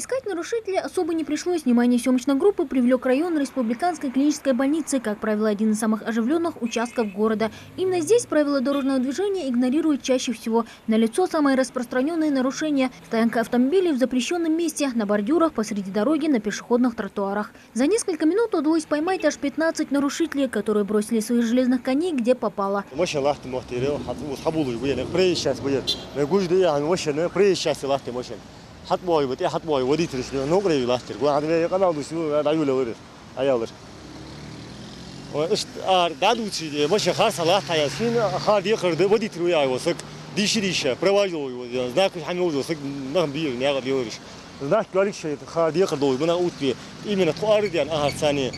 Искать нарушителя особо не пришлось. Внимание съемочной группы привлек район Республиканской клинической больницы, как правило, один из самых оживленных участков города. Именно здесь правила дорожного движения игнорируют чаще всего. Налицо самые распространенные нарушения – стоянка автомобилей в запрещенном месте, на бордюрах, посреди дороги, на пешеходных тротуарах. За несколько минут удалось поймать аж 15 нарушителей, которые бросили своих железных коней где попало. حطبوي بتي حطبوي وديت رشلو نقري لاستر وعندنا قناه دوسو دايو لوري ايالر واش دادو تشي مش خاصه لا تايسين خالد يخرد وديت ويا وسك ديش برواجو ذاك حنوز وسك نهم بير نيا بيورش ذاك قالك شيء خالد يخرد بنا اوتي именно توارد يعني ثاني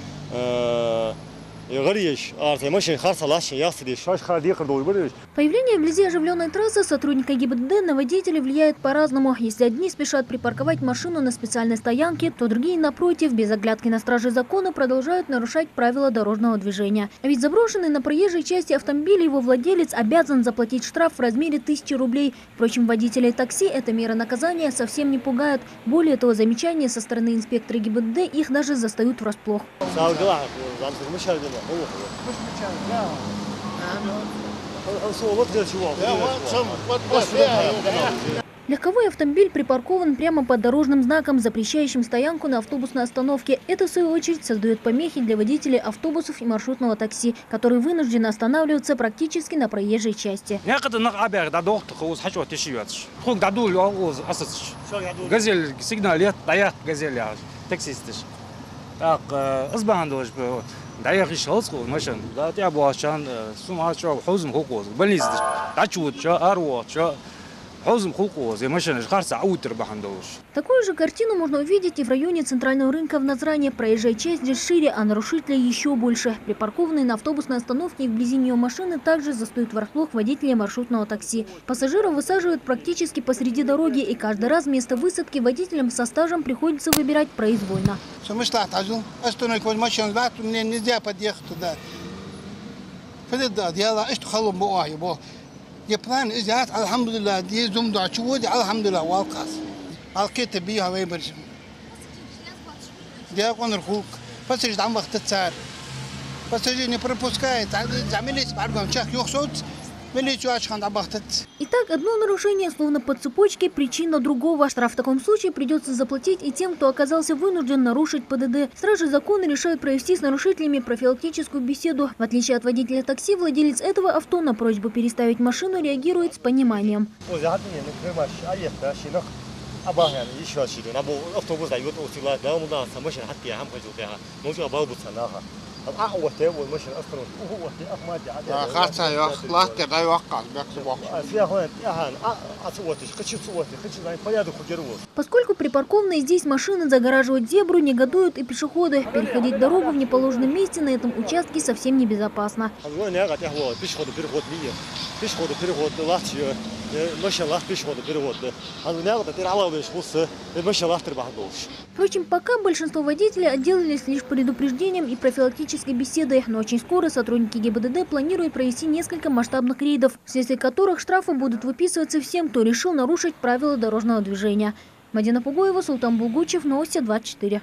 Появление вблизи оживленной трассы сотрудника ГИБДД на водителей влияет по-разному. Если одни спешат припарковать машину на специальной стоянке, то другие, напротив, без оглядки на стражи закона, продолжают нарушать правила дорожного движения. Ведь заброшенный на проезжей части автомобиля его владелец обязан заплатить штраф в размере 1000 рублей. Впрочем, водителей такси эта мера наказания совсем не пугает. Более того, замечания со стороны инспектора ГИБДД их даже застают врасплох. Легковой автомобиль припаркован прямо под дорожным знаком, запрещающим стоянку на автобусной остановке. Это, в свою очередь, создает помехи для водителей автобусов и маршрутного такси, которые вынуждены останавливаться практически на проезжей части. دايخ شخص ماشان لا تعبوا عشان سمعة شو حزم حقوق بلنيز دعوت شو أروع شو حزم حقوق زي ماشان خارج عود بحندوش. Такую же картину можно увидеть и в районе центрального рынка в Назране. Проезжая часть здесь шире, а нарушителей еще больше. Припаркованные на автобусной остановке и вблизи нее машины также застают врасплох водителя маршрутного такси. Пассажиров высаживают практически посреди дороги, и каждый раз вместо высадки водителям со стажем приходится выбирать произвольно. يبلان إجازات الحمد لله دي زوم دعوة الحمد لله والقاس الكيت بيها ويبرج دي أكون رخوك بس يجد عم وقت تسار بس يجي نبربوسكاي تعملي بعرفهم شاك يخصوت Итак, одно нарушение, словно по цепочке, причина другого. Штраф в таком случае придется заплатить и тем, кто оказался вынужден нарушить ПДД. Стражи закона решают провести с нарушителями профилактическую беседу. В отличие от водителя такси, владелец этого авто на просьбу переставить машину реагирует с пониманием. Поскольку припаркованные здесь машины загораживают зебру, негодуют и пешеходы. Переходить дорогу в неположенном месте на этом участке совсем небезопасно. Впрочем, пока большинство водителей отделались лишь предупреждением и профилактической беседой. Но очень скоро сотрудники ГИБДД планируют провести несколько масштабных рейдов, вследствие которых штрафы будут выписываться всем, кто решил нарушить правила дорожного движения. Мадина Пугоева, Султан Булгучев, Новости 24.